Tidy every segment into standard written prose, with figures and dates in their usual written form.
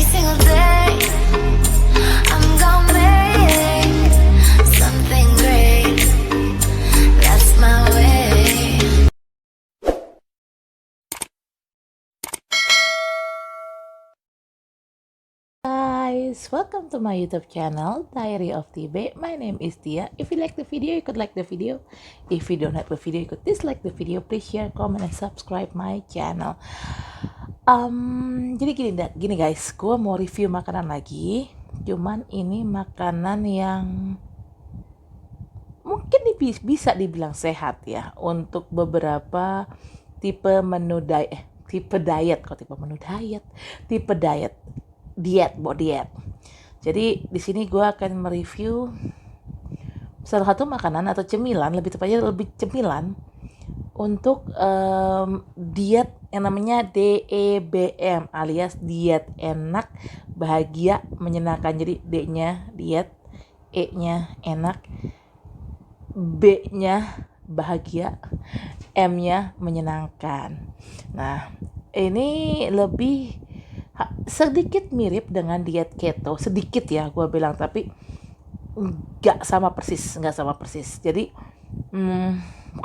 every single day. I'm gonna make something great. That's my way. Guys, welcome to my YouTube channel, Diary of TB. My name is Tia. If you like the video, you could like the video. If you don't like the video, you could dislike the video. Please share, comment, and subscribe my channel. Jadi gini guys, gue mau review makanan lagi. Cuman ini makanan yang mungkin bisa dibilang sehat ya untuk beberapa tipe menu diet. Tipe diet diet. Jadi di sini gue akan mereview salah satu makanan atau cemilan, lebih tepatnya lebih cemilan untuk diet yang namanya DEBM alias diet enak, bahagia, menyenangkan. Jadi D-nya diet, E-nya enak, B-nya bahagia, M-nya menyenangkan. Nah, ini lebih sedikit mirip dengan diet keto, sedikit ya gue bilang, tapi nggak sama persis. Jadi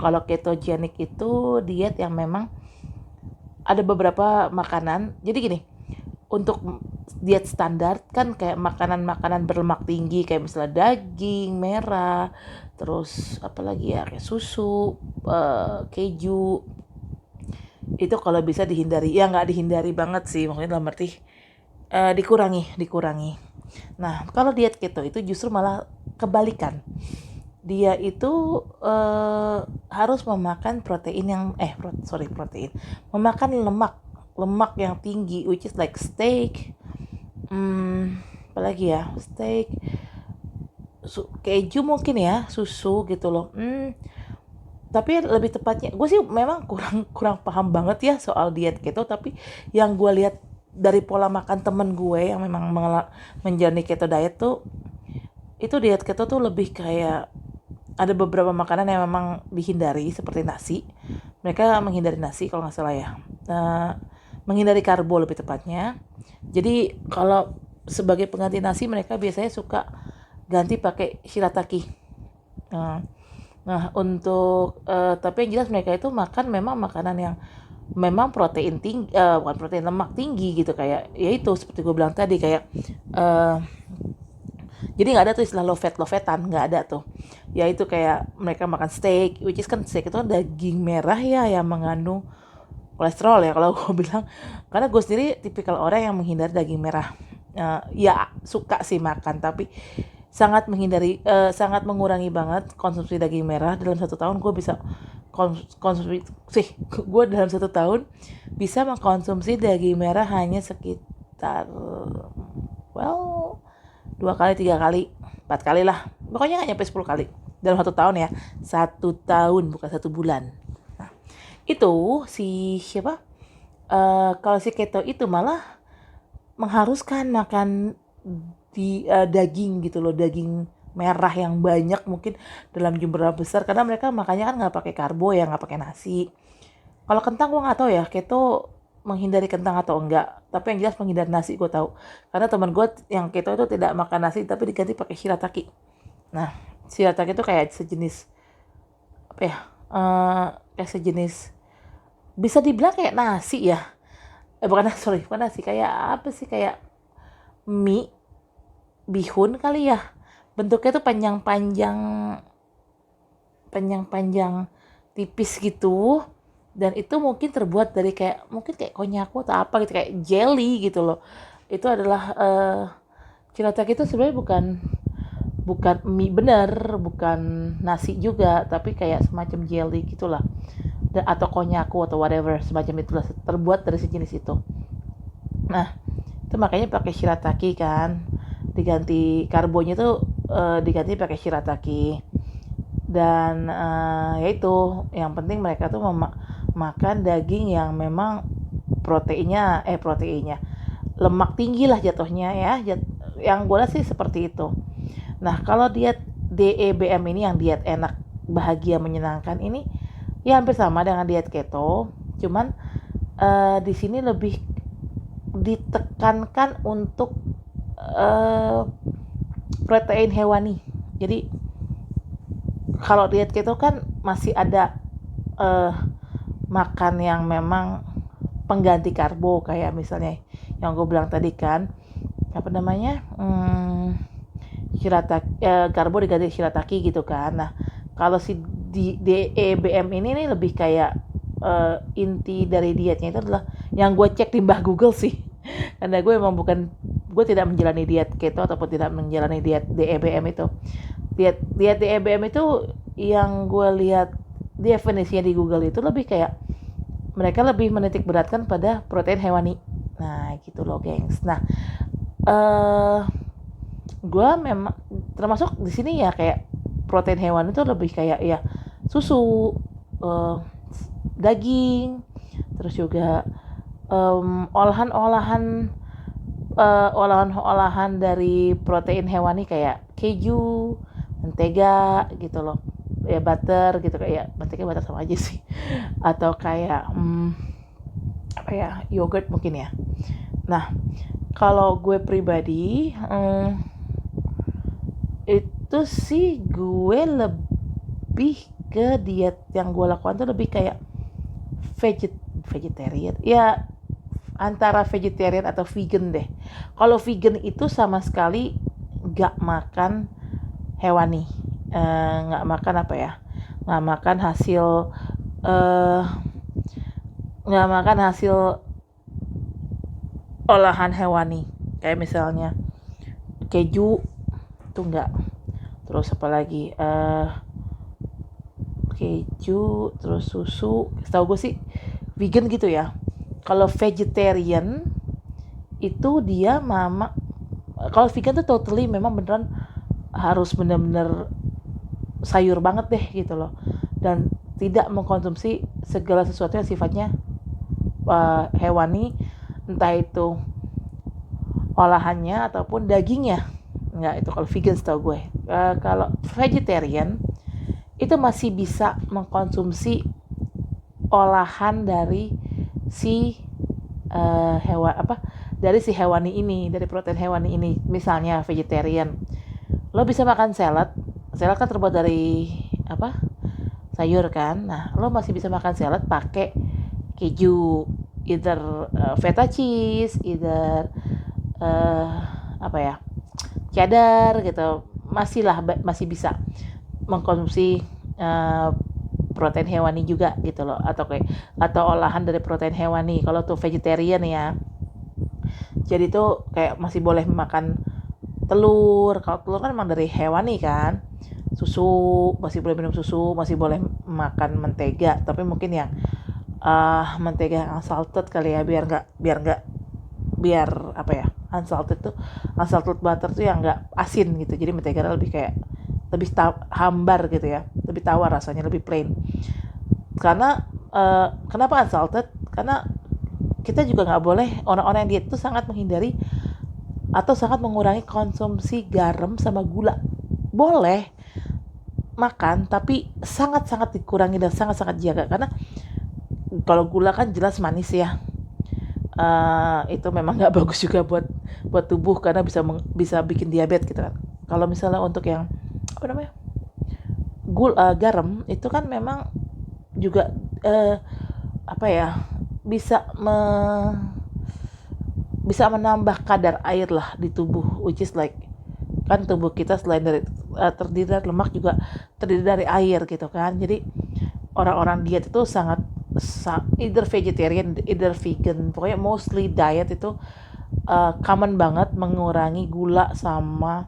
kalau ketogenik itu diet yang memang ada beberapa makanan. Jadi gini, untuk diet standar kan kayak makanan berlemak tinggi kayak misalnya daging merah, terus apalagi ya kayak susu, keju, itu kalau bisa dihindari. Ya nggak dihindari banget sih, maksudnya dalam arti dikurangi. Nah, kalau diet keto itu justru malah kebalikan. Dia itu harus memakan protein yang memakan lemak yang tinggi, which is like steak, apalagi ya, steak, keju mungkin ya, susu gitu loh. Tapi lebih tepatnya gue sih memang kurang paham banget ya soal diet keto, tapi yang gue lihat dari pola makan temen gue yang memang menjalani keto diet tuh, itu diet keto tuh lebih kayak ada beberapa makanan yang memang dihindari seperti nasi. Mereka menghindari nasi kalau nggak salah ya, menghindari karbo lebih tepatnya. Jadi kalau sebagai pengganti nasi mereka biasanya suka ganti pakai shirataki. Nah, untuk tapi yang jelas mereka itu makan memang makanan yang memang protein tinggi, bukan protein, lemak tinggi gitu, kayak ya itu seperti gue bilang tadi, kayak jadi nggak ada tuh istilah low fatan, nggak ada tuh. Ya itu kayak mereka makan steak, which is kan steak itu kan daging merah ya yang mengandung kolesterol ya kalau gue bilang, karena gue sendiri tipikal orang yang menghindari daging merah. Ya suka sih makan, tapi sangat mengurangi banget konsumsi daging merah. Dalam 1 tahun gue bisa gue dalam 1 tahun bisa mengkonsumsi daging merah hanya sekitar 2 kali, 3 kali, 4 kali lah, pokoknya nggak nyampe 10 kali dalam 1 tahun ya. 1 tahun bukan 1 bulan. Nah, itu si siapa, kalau si keto itu malah mengharuskan makan di daging gitu loh, daging merah yang banyak, mungkin dalam jumlah besar, karena mereka makannya kan nggak pakai karbo ya, nggak pakai nasi. Kalau kentang gue nggak tahu ya keto menghindari kentang atau enggak, tapi yang jelas menghindari nasi gue tahu, karena teman gue yang keto itu tidak makan nasi tapi diganti pakai shirataki. Nah, shirataki itu kayak sejenis apa ya, kayak sejenis, bisa dibilang kayak nasi ya, bukan nasi, kayak apa sih, kayak mie bihun kali ya, bentuknya tuh panjang tipis gitu, dan itu mungkin terbuat dari kayak konnyaku atau apa gitu, kayak jelly gitu loh. Itu adalah shirataki itu sebenarnya bukan mie bener, bukan nasi juga, tapi kayak semacam jelly gitulah, atau konnyaku atau whatever semacam itulah, terbuat dari sejenis itu. Nah, itu makanya pakai shirataki kan, diganti karbonya tuh diganti pakai shirataki. Dan yaitu yang penting mereka tuh makan daging yang memang proteinnya lemak tinggi lah jatuhnya ya, yang gue lihat sih seperti itu. Nah, kalau diet DEBM ini yang diet enak, bahagia, menyenangkan ini ya hampir sama dengan diet keto, cuman di sini lebih ditekankan untuk protein hewani. Jadi kalau diet keto kan masih ada makan yang memang pengganti karbo, kayak misalnya yang gue bilang tadi kan, apa namanya, shirataki, karbo diganti shirataki gitu kan. Nah kalau si DEBM ini nih lebih kayak inti dari dietnya itu adalah yang gue cek di Mbah Google sih, karena gue tidak menjalani diet keto ataupun tidak menjalani diet DEBM itu. Diet DEBM itu yang gue lihat definisinya di Google itu lebih kayak mereka lebih menitik beratkan pada protein hewani. Nah gitu loh gengs. Nah gue memang termasuk di sini ya, kayak protein hewani itu lebih kayak ya susu, daging, terus juga olahan dari protein hewani kayak keju, mentega gitu loh, ya butter gitu, kayak mentega butter sama aja sih, atau kayak apa ya, yogurt mungkin ya. Nah kalau gue pribadi itu sih gue lebih ke diet yang gue lakukan tuh lebih kayak vegetarian ya, antara vegetarian atau vegan deh. Kalau vegan itu sama sekali nggak makan hewani, nggak makan apa ya, nggak makan hasil olahan hewani, kayak misalnya keju itu enggak, terus apa lagi, keju, terus susu, setahu gue sih vegan gitu ya. Kalau vegetarian itu dia kalau vegan tuh totally memang beneran harus bener-bener sayur banget deh gitu loh, dan tidak mengkonsumsi segala sesuatu yang sifatnya hewani, entah itu olahannya ataupun dagingnya. Enggak, itu kalau vegan setahu gue. Kalau vegetarian itu masih bisa mengkonsumsi olahan dari si dari si hewani ini, dari protein hewani ini. Misalnya vegetarian, lo bisa makan salad kan terbuat dari sayur kan. Nah lo masih bisa makan salad pakai keju, either feta cheese, either cheddar gitu, masih bisa mengkonsumsi protein hewani juga gitu loh, atau olahan dari protein hewani kalau tuh vegetarian ya. Jadi tuh kayak masih boleh makan telur, kalau telur kan memang dari hewani kan. Susu masih boleh minum susu, masih boleh makan mentega, tapi mungkin yang mentega unsalted kali ya, biar unsalted butter tuh yang nggak asin gitu, jadi mentega lebih kayak lebih hambar gitu ya, lebih tawar rasanya, lebih plain. Karena kenapa unsalted? Karena kita juga nggak boleh, orang-orang yang diet itu sangat menghindari atau sangat mengurangi konsumsi garam sama gula. Boleh makan tapi sangat-sangat dikurangi dan sangat-sangat jaga, karena kalau gula kan jelas manis ya. Itu memang nggak bagus juga buat tubuh, karena bisa bikin diabetes gitu kan. Kalau misalnya untuk yang garam itu kan memang juga bisa menambah kadar air lah di tubuh, which is like kan tubuh kita selain dari terdiri dari lemak juga terdiri dari air gitu kan. Jadi orang-orang diet itu sangat either vegetarian, either vegan, pokoknya mostly diet itu common banget mengurangi gula sama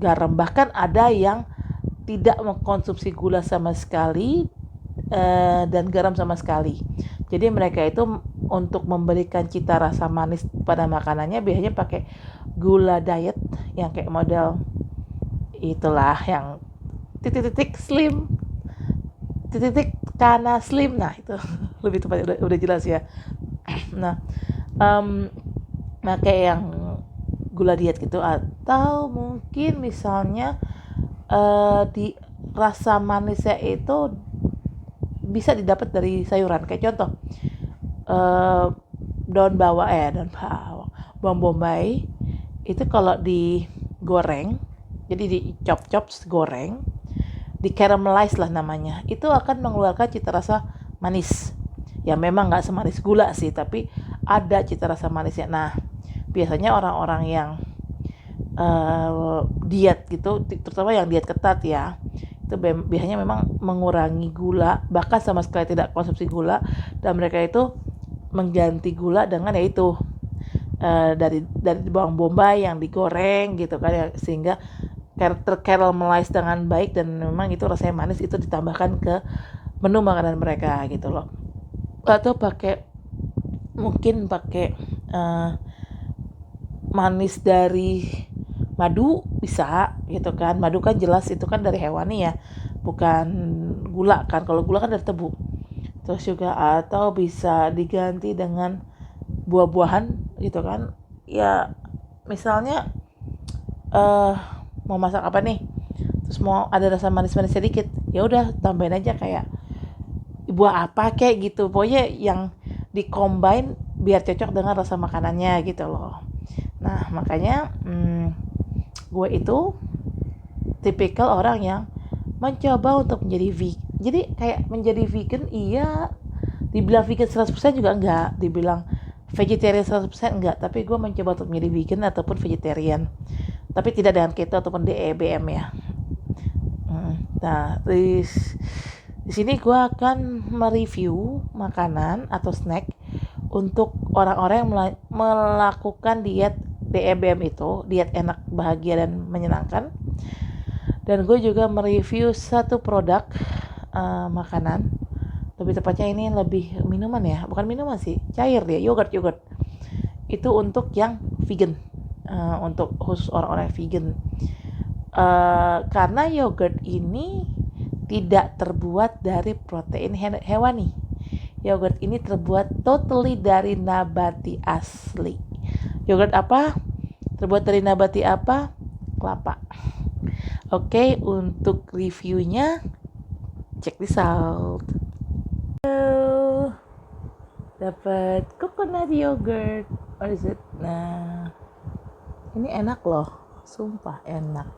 garam. Bahkan ada yang tidak mengkonsumsi gula sama sekali dan garam sama sekali. Jadi mereka itu untuk memberikan cita rasa manis pada makanannya biasanya pakai gula diet yang kayak model itulah, yang titik-titik slim, titik-titik karena slim. Nah itu lebih tepat, udah jelas ya. Nah pakai yang gula diet gitu, atau mungkin misalnya di rasa manisnya itu bisa didapat dari sayuran. Kayak contoh bawang bombay itu kalau digoreng, jadi di chop goreng, di caramelize lah namanya, itu akan mengeluarkan cita rasa manis. Ya memang nggak semanis gula sih, tapi ada cita rasa manisnya. Nah, biasanya orang-orang yang diet gitu, terutama yang diet ketat ya, itu biasanya memang mengurangi gula, bahkan sama sekali tidak konsumsi gula, dan mereka itu mengganti gula dengan yaitu dari bawang bombay yang digoreng gitu kan ya, sehingga tercaramelize dengan baik dan memang itu rasanya manis, itu ditambahkan ke menu makanan mereka gitu loh. Atau mungkin pakai manis dari madu bisa gitu kan. Madu kan jelas itu kan dari hewani ya, bukan gula kan. Kalau gula kan dari tebu. Terus juga atau bisa diganti dengan buah-buahan gitu kan. Ya misalnya mau masak apa nih, terus mau ada rasa manis-manis sedikit, ya udah tambahin aja kayak buah apa kayak gitu, pokoknya yang dicombine biar cocok dengan rasa makanannya gitu loh. Nah makanya gue itu tipikal orang yang mencoba untuk menjadi vegan. Jadi kayak menjadi vegan, iya, dibilang vegan 100% juga enggak, dibilang vegetarian 100% enggak, tapi gue mencoba untuk menjadi vegan ataupun vegetarian, tapi tidak dengan keto ataupun DEBM ya. Nah, di sini gue akan mereview makanan atau snack untuk orang-orang yang melakukan diet DEBM itu, diet enak, bahagia, dan menyenangkan. Dan gue juga mereview satu produk makanan, lebih tepatnya ini lebih minuman ya, bukan minuman sih, cair dia, yogurt. Itu untuk yang vegan, untuk khusus orang-orang vegan. Karena yogurt ini tidak terbuat dari protein hewani. Yogurt ini terbuat totally dari nabati asli. Yogurt apa? Terbuat dari nabati apa? Kelapa. Oke, untuk reviewnya check this out. Dapat coconut yogurt. What is it? Nah, ini enak loh, sumpah enak.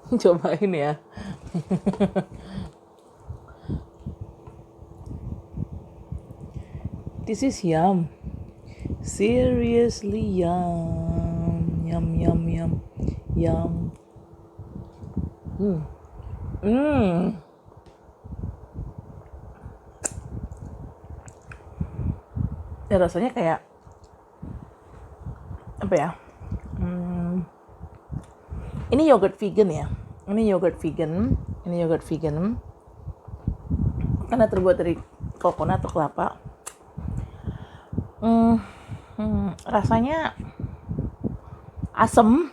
Cobain ya. This is yum. Seriously yum. Yum. Ya rasanya kayak apa ya? Ini yogurt vegan ya. Ini yogurt vegan. Karena terbuat dari coconut atau kelapa. Rasanya asam,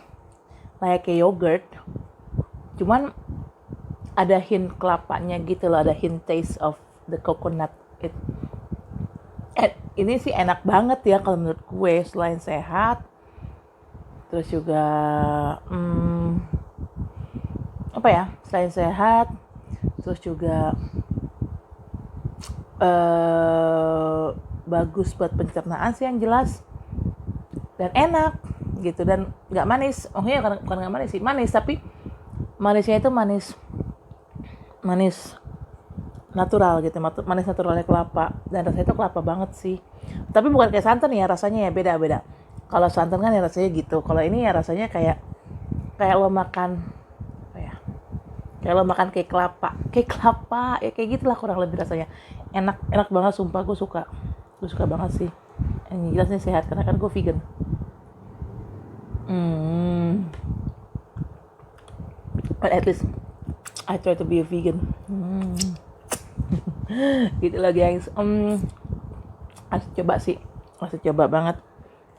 kayak yogurt. Cuman ada hint kelapanya gitu loh, ada hint taste of the coconut. Ini sih enak banget ya kalau menurut gue, selain sehat. Terus juga selain sehat, terus juga bagus buat pencernaan sih yang jelas, dan enak gitu, dan nggak manis. Bukan nggak manis sih, manis, tapi manisnya itu manis natural gitu, manis naturalnya kelapa, dan rasanya itu kelapa banget sih. Tapi bukan kayak santan ya, rasanya ya beda. Kalau santan kan ya rasanya gitu, kalau ini ya rasanya kayak lo makan kayak lo makan kayak kelapa ya, kayak gitulah kurang lebih rasanya. Enak banget, sumpah gue suka banget sih. Ini jelasnya sehat karena kan gue vegan. But at least I try to be a vegan. Gitu lah guys. Harus coba banget.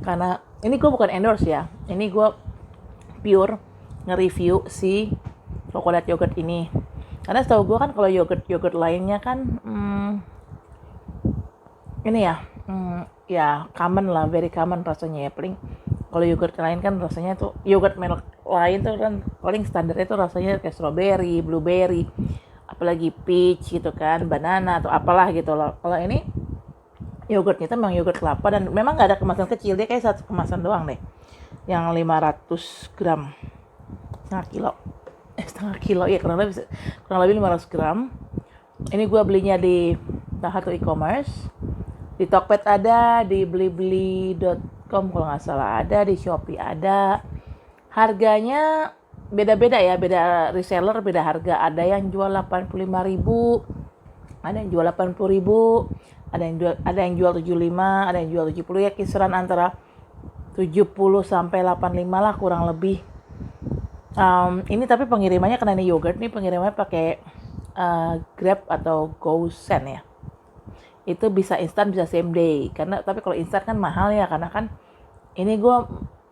Karena ini gue bukan endorse ya. Ini gue pure nge-review si coconut yogurt ini. Karena setahu gue kan kalau yogurt lainnya kan ini ya common lah, very common rasanya ya. Paling kalau yogurt lain kan rasanya tuh, yogurt merek lain tuh kan paling standarnya tuh rasanya kayak strawberry, blueberry, apalagi peach gitu kan, banana atau apalah gitu loh. Kalau ini Yogurtnya itu memang yogurt kelapa dan memang nggak ada kemasan kecil, dia kayak satu kemasan doang deh, yang 500 gram, setengah kilo ya, kurang lebih 500 gram. Ini gue belinya di salah satu e-commerce, di Tokped ada, di blibli.com kalau nggak salah ada, di Shopee ada. Harganya beda-beda ya, beda reseller, beda harga. Ada yang jual 85.000, ada yang jual 80.000, ada yang jual 75, ada yang jual 70, ya kisaran antara 70 sampai 85 lah kurang lebih. Ini tapi pengirimannya, karena ini yogurt nih, pengirimannya pakai Grab atau GoSend ya. Itu bisa instan, bisa same day. Tapi kalau instan kan mahal ya, karena kan ini gue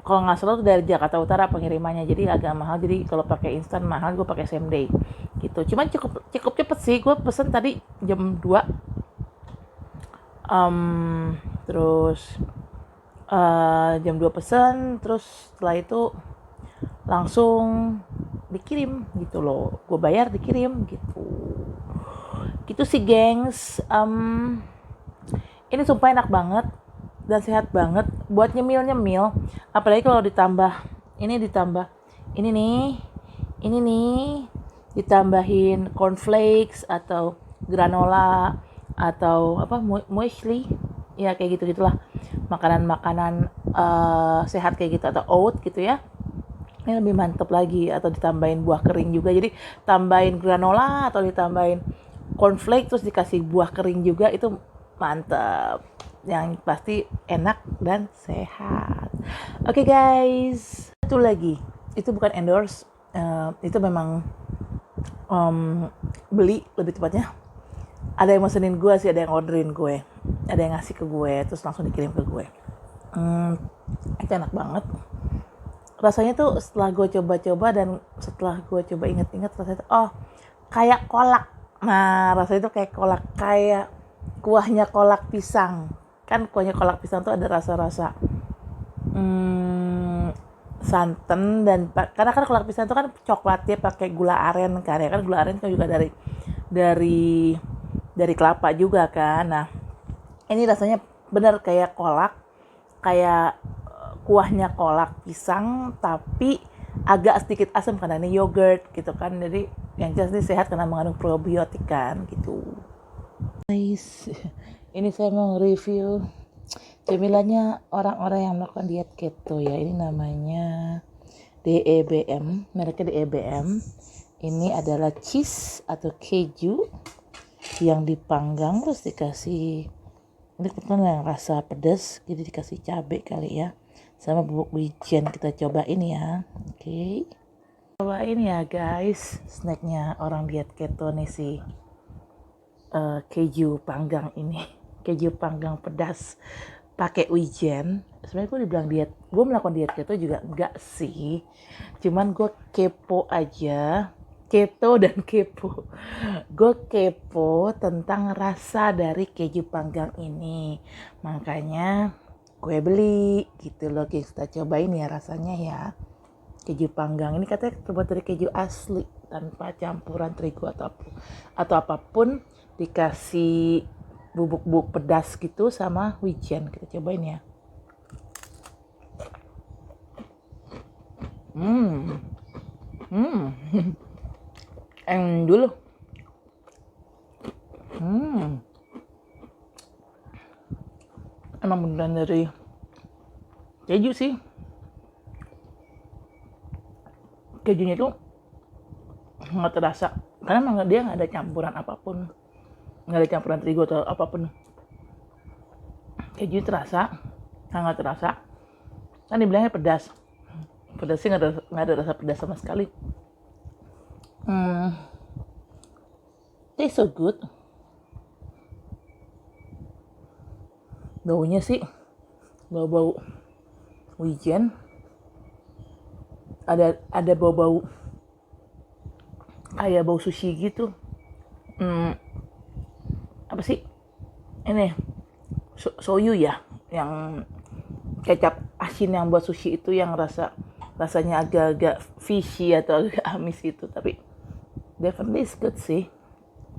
kalau nggak salah tuh dari Jakarta Utara pengirimannya, jadi agak mahal. Jadi kalau pakai instan mahal, gue pakai same day gitu. Cuman cukup cepet sih. Gue pesen tadi jam 2, terus jam 2 pesen, terus setelah itu langsung dikirim gitu loh. Gue bayar, dikirim gitu sih gengs. Ini sumpah enak banget dan sehat banget buat nyemil, apalagi kalau ditambah ini nih ditambahin cornflakes atau granola atau apa, muesli ya, kayak gitulah, makanan sehat kayak gitu, atau oat gitu ya. Ini lebih mantep lagi. Atau ditambahin buah kering juga, jadi tambahin granola atau ditambahin cornflake terus dikasih buah kering juga, itu mantep, yang pasti enak dan sehat. Oke guys, satu lagi, itu bukan endorse, itu memang beli, lebih tepatnya ada yang mesenin gue sih, ada yang orderin gue, ada yang ngasih ke gue terus langsung dikirim ke gue. Itu enak banget rasanya tuh. Setelah gue coba-coba dan setelah gue coba inget-inget, rasanya tuh kayak kolak. Nah, rasanya tuh kayak kolak, kayak kuahnya kolak pisang. Kan kuahnya kolak pisang tuh ada rasa-rasa santan, dan karena kan kolak pisang itu kan coklatnya pakai gula aren kan, ya kan gula aren kan juga dari kelapa juga kan. Nah, ini rasanya bener kayak kolak, kayak kuahnya kolak pisang, tapi agak sedikit asam karena ini yogurt gitu kan. Jadi yang jelas ini sehat karena mengandung probiotik kan gitu. Guys, ini saya mau review cemilannya orang-orang yang melakukan diet keto ya. Ini namanya DEBM, mereknya DEBM. Ini adalah cheese atau keju yang dipanggang terus dikasih, ini kebetulan yang rasa pedas, jadi dikasih cabai kali ya, sama bubuk wijen. Kita cobain ya. Oke. Cobain ya guys, snacknya orang diet keto nih sih. Keju panggang ini, keju panggang pedas pakai wijen. Sebenarnya gue dibilang diet, gue melakukan diet keto juga enggak sih, cuman gue kepo aja, keto dan kepo. Gue kepo tentang rasa dari keju panggang ini, makanya gue beli gitu loh guys. Kita cobain ya rasanya ya. Keju panggang ini katanya terbuat dari keju asli tanpa campuran terigu atau apapun, dikasih bubuk-bubuk pedas gitu sama wijen. Kita cobain ya. Dulu emang beneran dari keju sih. Kejunya tuh nggak terasa, karena emang dia nggak ada campuran apapun, nggak ada campuran terigu atau apapun. Keju terasa, nggak terasa. Kan dibilangnya pedas, pedasnya nggak ada rasa pedas sama sekali. Tastes so good. Baunya sih bau wijen, ada bau kayak bau sushi gitu. Apa sih ini, soyu ya, yang kecap asin yang buat sushi itu, yang rasanya agak-agak fishy atau agak amis gitu, tapi definitely is good sih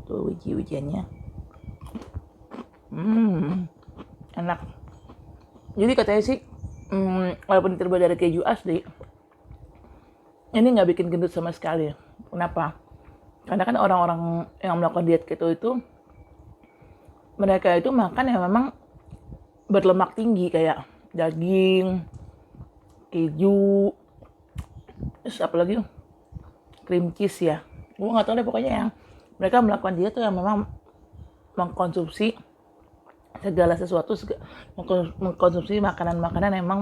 tuh wijennya. enak. Jadi katanya sih, walaupun terbuat dari keju asli, ini nggak bikin gendut sama sekali. Kenapa? Karena kan orang-orang yang melakukan diet keto itu, mereka itu makan yang memang berlemak tinggi, kayak daging, keju, terus apa lagi? Cream cheese ya. Gue nggak tahu deh, pokoknya yang mereka melakukan diet tuh yang memang mengkonsumsi segala sesuatu, mengkonsumsi makanan-makanan yang memang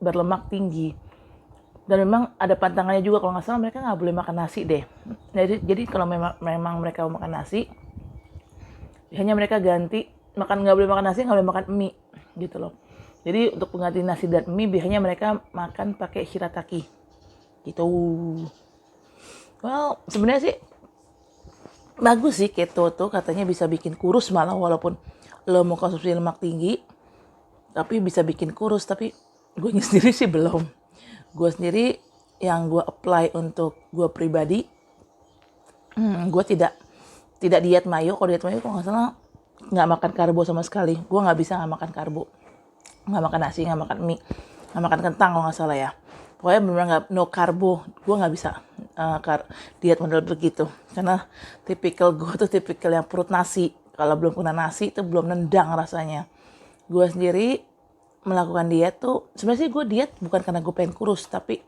berlemak tinggi. Dan memang ada pantangannya juga, kalau nggak salah mereka nggak boleh makan nasi deh. Jadi kalau memang mereka mau makan nasi, hanya mereka ganti nggak boleh makan nasi, nggak boleh makan mie gitu loh. Jadi untuk pengganti nasi dan mie biasanya mereka makan pakai shirataki gitu. Well, sebenarnya sih bagus sih keto tuh, katanya bisa bikin kurus malah, walaupun lo mau konsumsi lemak tinggi tapi bisa bikin kurus. Tapi gue sendiri sih belum. Gue sendiri yang gue apply untuk gue pribadi, gue tidak diet mayo. Kalau diet mayo kalau nggak salah nggak makan karbo sama sekali. Gue nggak bisa nggak makan karbo, nggak makan nasi, nggak makan mie, nggak makan kentang kalau nggak salah ya. Pokoknya benar nggak, no karbo. Gue nggak bisa diet model begitu, karena tipikal gue tuh tipikal yang perut nasi. Kalau belum kena nasi itu belum nendang rasanya. Gue sendiri melakukan diet tuh, sebenarnya sih gue diet bukan karena gue pengen kurus, tapi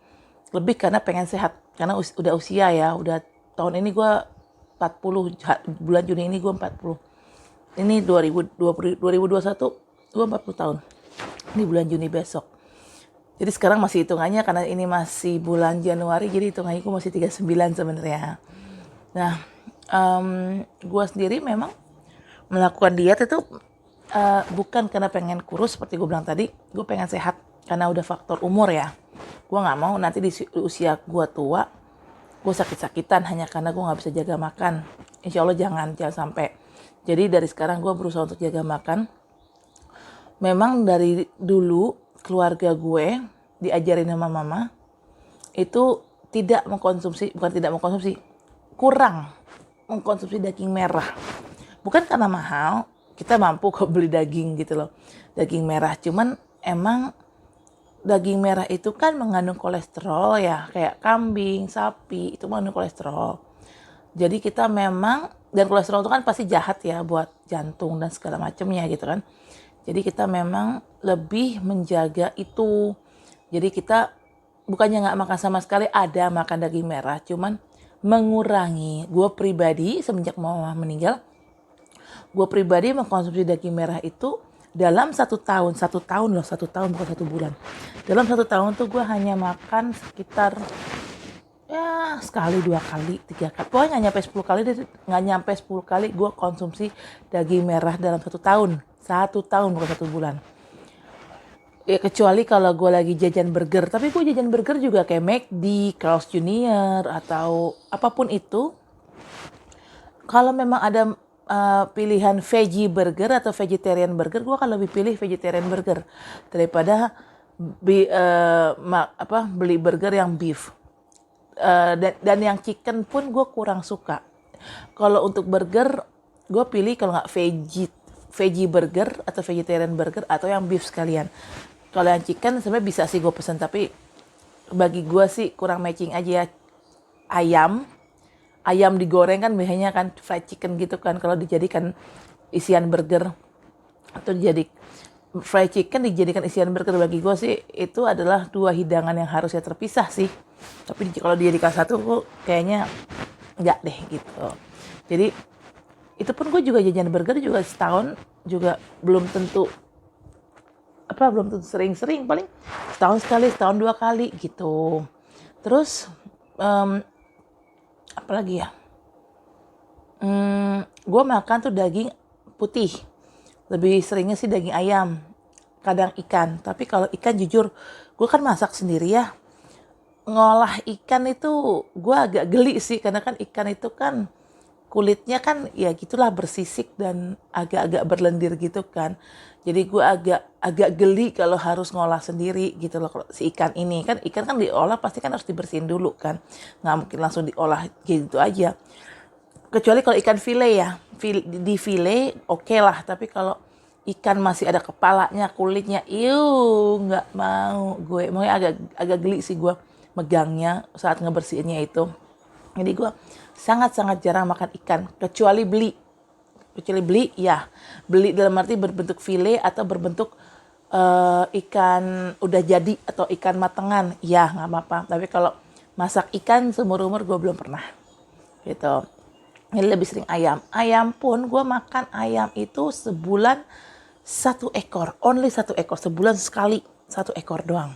lebih karena pengen sehat. Karena udah usia ya, udah tahun ini gue 40, bulan Juni ini gue 40. Ini 2021 gue 40 tahun. Ini bulan Juni besok. Jadi sekarang masih hitungannya, karena ini masih bulan Januari, jadi hitungannya gue masih 39 sebenarnya. Nah, gue sendiri memang melakukan diet itu bukan karena pengen kurus seperti gue bilang tadi. Gue pengen sehat karena udah faktor umur ya. Gue nggak mau nanti di usia gue tua gue sakit-sakitan hanya karena gue nggak bisa jaga makan. Insya Allah jangan sampai. Jadi dari sekarang gue berusaha untuk jaga makan. Memang dari dulu keluarga gue diajarin sama mama itu kurang mengkonsumsi daging merah. Bukan karena mahal, kita mampu kok beli daging gitu loh, daging merah. Cuman emang daging merah itu kan mengandung kolesterol ya, kayak kambing, sapi, itu mengandung kolesterol. Jadi kita memang, dan kolesterol itu kan pasti jahat ya buat jantung dan segala macamnya gitu kan. Jadi kita memang lebih menjaga itu. Jadi kita bukannya nggak makan sama sekali, ada makan daging merah, cuman mengurangi. Gue pribadi semenjak mama meninggal, gue pribadi mengkonsumsi daging merah itu dalam 1 tahun bukan 1 bulan. Dalam 1 tahun tuh gue hanya makan sekitar ya sekali, 2 kali, 3 kali. Pokoknya nggak nyampe 10 kali gue konsumsi daging merah dalam 1 tahun. 1 tahun bukan 1 bulan. Ya kecuali kalau gue lagi jajan burger. Tapi gue jajan burger juga kayak McD, Carl's Jr. atau apapun itu. Kalau memang ada pilihan veggie burger atau vegetarian burger, gue akan lebih pilih vegetarian burger daripada beli burger yang beef. Dan yang chicken pun gue kurang suka. Kalau untuk burger, gue pilih kalau nggak veggie burger atau vegetarian burger atau yang beef sekalian. Kalau yang chicken sebenarnya bisa sih gue pesan, tapi bagi gue sih kurang matching aja. Ayam digoreng kan biasanya kan fried chicken gitu kan, kalau dijadikan isian burger atau fried chicken dijadikan isian burger, bagi gue sih itu adalah 2 hidangan yang harusnya terpisah sih. Tapi kalau dijadikan satu kok kayaknya enggak deh gitu. Jadi itu pun gue juga jajan burger juga setahun juga belum tentu sering-sering, paling setahun sekali, setahun 2 kali gitu. Terus apa lagi ya? Gue makan tuh daging putih. Lebih seringnya sih daging ayam, kadang ikan. Tapi kalau ikan jujur, gue kan masak sendiri ya. Ngolah ikan itu gue agak geli sih, karena kan ikan itu kan kulitnya kan ya gitulah bersisik dan agak-agak berlendir gitu kan. Jadi gue agak geli kalau harus ngolah sendiri gitu loh. Kalau si ikan ini kan, ikan kan diolah pasti kan harus dibersihin dulu kan. Nggak mungkin langsung diolah gitu aja. Kecuali kalau ikan file ya, di file oke lah. Tapi kalau ikan masih ada kepalanya, kulitnya, nggak mau gue. Makanya agak geli sih gue megangnya saat ngebersihinnya itu. Jadi gue sangat-sangat jarang makan ikan, kecuali beli ya, beli dalam arti berbentuk file atau berbentuk ikan udah jadi atau ikan matengan, ya nggak apa-apa. Tapi kalau masak ikan seumur umur gue belum pernah gitu. Ini lebih sering ayam pun gue makan ayam itu sebulan 1 ekor, only 1 ekor, sebulan sekali 1 ekor doang.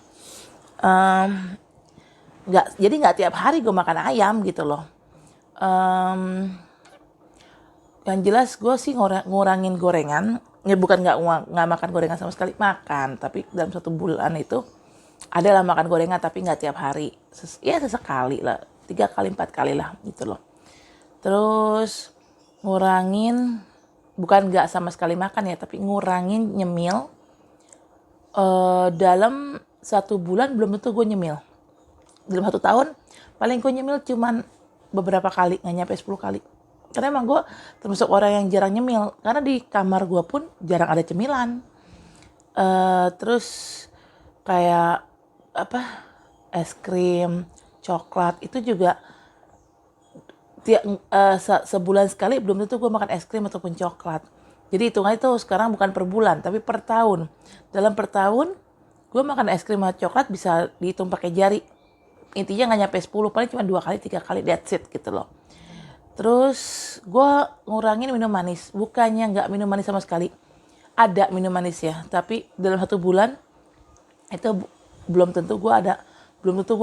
Jadi nggak tiap hari gue makan ayam gitu loh. Yang jelas gue sih ngurangin gorengan. Ya bukan nggak makan gorengan sama sekali, makan. Tapi dalam 1 bulan itu adalah makan gorengan, tapi nggak tiap hari. Ya sesekali lah, 3 kali 4 kali lah gitu loh. Terus ngurangin, bukan nggak sama sekali makan ya, tapi ngurangin nyemil. Dalam 1 bulan belum tentu gue nyemil. Dalam 1 tahun paling gue nyemil cuman beberapa kali, nggak nyampe 10 kali. Karena emang gue termasuk orang yang jarang nyemil, karena di kamar gue pun jarang ada cemilan. Terus kayak es krim, coklat itu juga sebulan sekali belum tentu gue makan es krim ataupun coklat. Jadi hitungannya itu sekarang bukan per bulan tapi per tahun. Dalam per tahun gue makan es krim atau coklat bisa dihitung pakai jari. Intinya nggak nyampe 10, paling cuma 2 kali 3 kali, that's it gitu loh. Terus gue ngurangin minum manis, bukannya nggak minum manis sama sekali, ada minum manis ya, tapi dalam 1 bulan itu belum tentu gue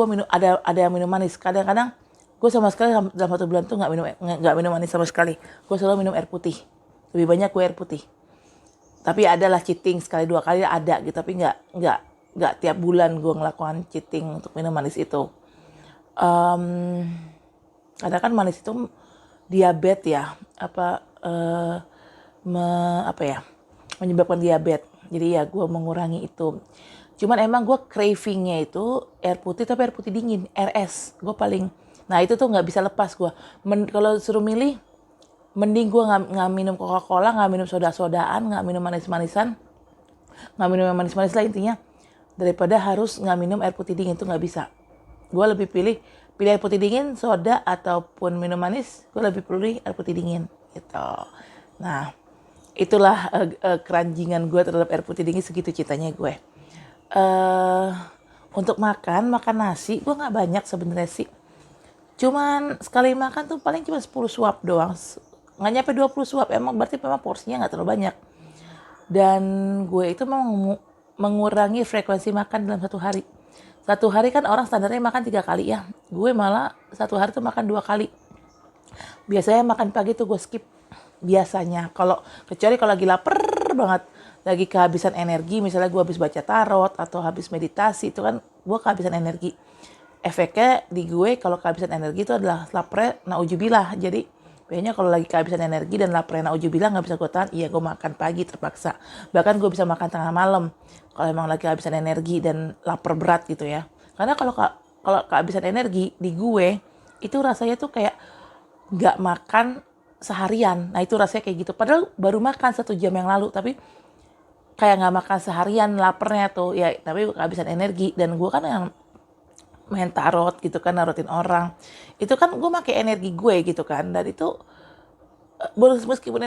minum ada yang minum manis. Kadang-kadang gue sama sekali dalam 1 bulan tuh nggak minum manis sama sekali. Gue selalu minum air putih, lebih banyak gue air putih. Tapi adalah cheating sekali 2 kali ada gitu, tapi nggak tiap bulan gue ngelakukan cheating untuk minum manis itu. Karena kan manis itu diabetes ya, menyebabkan diabetes. Jadi ya gue mengurangi itu. Cuman emang gue cravingnya itu air putih, tapi air putih dingin, RS. Gue paling, nah itu tuh nggak bisa lepas gue. Kalau suruh milih, mending gue nggak minum Coca-Cola, nggak minum soda-sodaan, nggak minum manis-manisan, nggak minum yang manis-manis lah intinya, daripada harus nggak minum air putih dingin. Itu nggak bisa. Gue lebih pilih air putih dingin, soda ataupun minum manis. Gue lebih pilih air putih dingin gitu. Nah itulah keranjingan gue terhadap air putih dingin, segitu cintanya gue. Untuk makan nasi gue nggak banyak sebenarnya sih. Cuman sekali makan tuh paling cuma 10 suap doang, nggak nyampe 20 suap. Emang berarti memang porsinya nggak terlalu banyak. Dan gue itu memang mengurangi frekuensi makan dalam 1 hari. 1 hari kan orang standarnya makan 3 kali ya. Gue malah 1 hari tuh makan 2 kali. Biasanya makan pagi tuh gue skip. Biasanya kecuali kalau lagi lapar banget, lagi kehabisan energi, misalnya gue habis baca tarot atau habis meditasi, itu kan gue kehabisan energi. Efeknya di gue kalau kehabisan energi itu adalah lapar naujubillah. Jadi biasanya kalau lagi kehabisan energi dan lapar naujubillah nggak bisa gue tahan, iya gue makan pagi terpaksa. Bahkan gue bisa makan tengah malam kalau emang lagi kehabisan energi dan lapar berat gitu ya. Karena kalau kehabisan energi di gue itu rasanya tuh kayak nggak makan seharian. Nah itu rasanya kayak gitu. Padahal baru makan 1 jam yang lalu, tapi kayak nggak makan seharian, lapernya tuh ya. Tapi kehabisan energi, dan gue kan yang main tarot gitu kan, narotin orang. Itu kan gue pakai energi gue gitu kan. Dan itu meskipun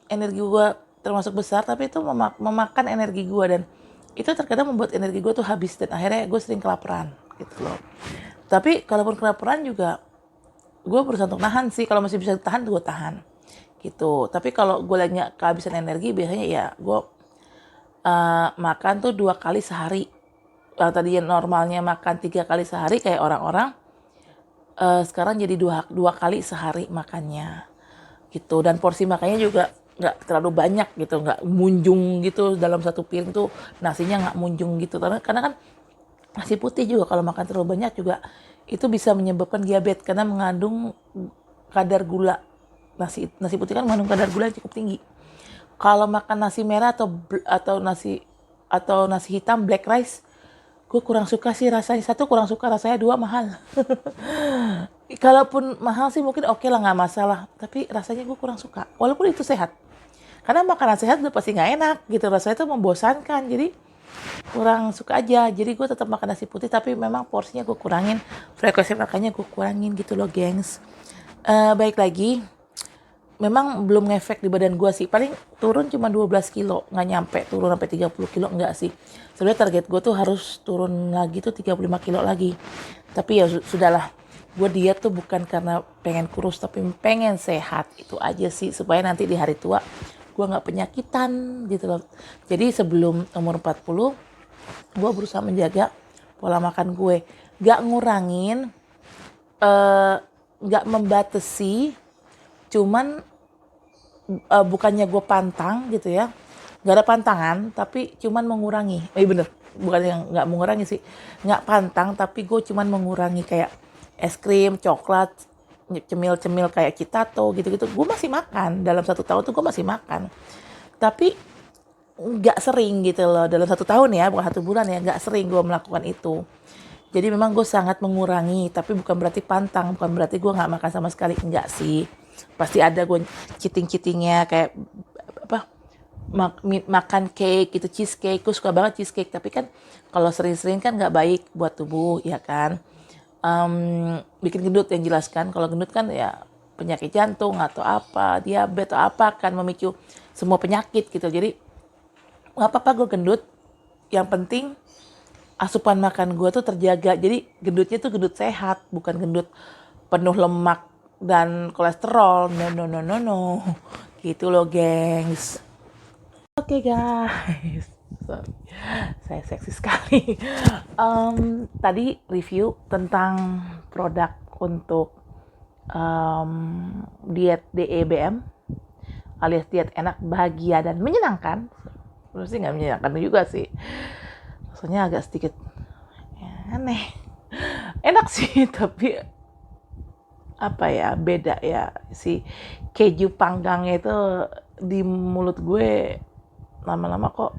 energi gue termasuk besar, tapi itu memakan energi gue, dan itu terkadang membuat energi gue tuh habis, dan akhirnya gue sering kelaparan gitu loh. Tapi kalaupun kelaparan juga gue berusaha untuk nahan sih. Kalau masih bisa tahan, gue tahan gitu. Tapi kalau gue lagi kehabisan energi, biasanya ya gue makan tuh 2 kali sehari. Yang tadinya normalnya makan 3 kali sehari kayak orang-orang, sekarang jadi 2 kali sehari makannya gitu. Dan porsi makannya juga nggak terlalu banyak gitu, nggak munjung gitu. Dalam 1 piring tuh nasinya nggak munjung gitu, karena kan nasi putih juga kalau makan terlalu banyak juga itu bisa menyebabkan diabetes, karena mengandung kadar gula. Nasi putih kan mengandung kadar gula yang cukup tinggi. Kalau makan nasi merah atau nasi hitam, black rice, gue kurang suka sih rasanya. 1 kurang suka rasanya, 2 mahal. Kalaupun mahal sih mungkin oke lah, nggak masalah, tapi rasanya gue kurang suka. Walaupun itu sehat, Karena makanan sehat udah pasti nggak enak gitu, rasanya tuh membosankan, jadi kurang suka aja. Jadi gue tetap makan nasi putih, tapi memang porsinya gue kurangin, frekuensi makannya gue kurangin gitu loh gengs. Baik lagi, memang belum ngefek di badan gue sih, paling turun cuma 12 kilo, nggak nyampe turun sampai 30 kilo, enggak sih. Sebenarnya target gue tuh harus turun lagi tuh 35 kilo lagi, tapi ya sudahlah. Gue diet tuh bukan karena pengen kurus, tapi pengen sehat, itu aja sih, supaya nanti di hari tua gue nggak penyakitan gitu loh. Jadi sebelum umur 40, gue berusaha menjaga pola makan gue, nggak ngurangin, nggak membatasi, cuman bukannya gue pantang gitu ya, nggak ada pantangan, tapi cuman mengurangi. Bener, bukan yang nggak mengurangi sih, nggak pantang, tapi gue cuman mengurangi kayak es krim, coklat, cemil-cemil kayak Citato gitu-gitu. Gue masih makan, dalam 1 tahun tuh gue masih makan, tapi nggak sering gitu loh. Dalam 1 tahun ya, bukan 1 bulan ya, nggak sering gue melakukan itu. Jadi memang gue sangat mengurangi, tapi bukan berarti pantang, bukan berarti gue nggak makan sama sekali, enggak sih. Pasti ada gue cheating-cheatingnya, kayak apa, makan cake gitu, cheesecake. Gue suka banget cheesecake, tapi kan kalau sering-sering kan nggak baik buat tubuh ya kan. Bikin gendut yang jelas kan. Kalau gendut kan ya penyakit jantung atau apa, diabetes atau apa, kan memicu semua penyakit gitu. Jadi nggak apa-apa gue gendut, yang penting asupan makan gue tuh terjaga. Jadi gendutnya tuh gendut sehat, bukan gendut penuh lemak dan kolesterol. No gitu loh gengs. Oke guys, sorry, saya seksi sekali. Tadi review tentang produk untuk diet DEBM, alias diet enak, bahagia, dan menyenangkan. Sebenarnya sih nggak menyenangkan juga sih, rasanya agak sedikit aneh. Enak sih, tapi apa ya, beda ya, si keju panggangnya itu di mulut gue lama-lama kok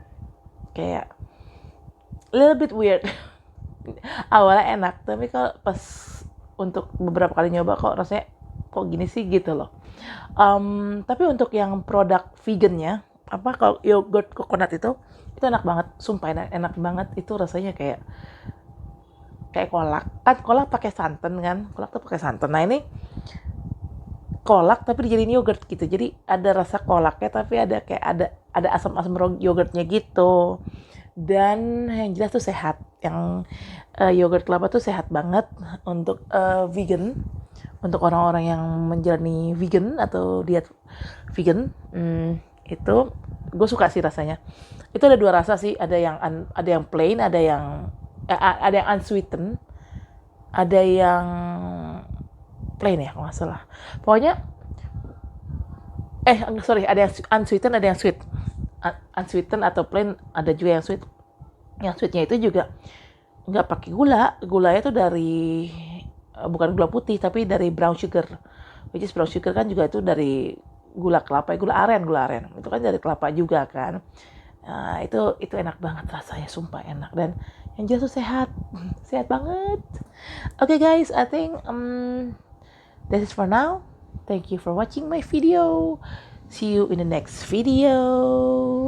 kayak little bit weird. Awalnya enak, tapi kalau pas untuk beberapa kali nyoba kok rasanya kok gini sih gitu loh. Tapi untuk yang produk vegannya, apa, kalau yogurt coconut itu enak banget, sumpah enak banget. Itu rasanya kayak kolak kan, kolak pakai santan kan, kolak tuh pakai santan. Nah ini kolak tapi dijadiin yogurt gitu, jadi ada rasa kolaknya, tapi ada kayak ada asam-asam yogurtnya gitu. Dan yang jelas tuh sehat, yang yogurt kelapa tuh sehat banget untuk vegan, untuk orang-orang yang menjalani vegan atau diet vegan. Itu gue suka sih rasanya. Itu ada 2 rasa sih, ada yang plain, ada yang unsweetened, ada yang plain ya kalau nggak salah. Pokoknya ada yang unsweetened, ada yang sweet. Unsweetened atau plain, ada juga yang sweet. Yang sweetnya itu juga nggak pakai gula. Gulanya itu dari bukan gula putih, tapi dari brown sugar. Which is brown sugar kan juga itu dari gula kelapa, gula aren. Itu kan dari kelapa juga kan. Nah, itu enak banget rasanya, sumpah enak. Dan yang jelas tuh sehat banget. Okay guys, I think this is for now. Thank you for watching my video. See you in the next video.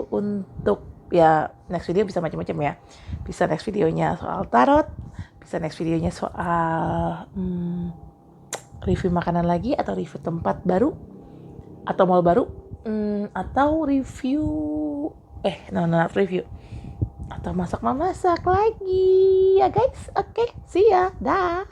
Untuk ya, next video bisa macam-macam ya. Bisa next videonya soal tarot, bisa next videonya soal review makanan lagi, atau review tempat baru, atau mall baru, atau review review atau masak-memasak lagi ya guys. Oke, see ya, dah.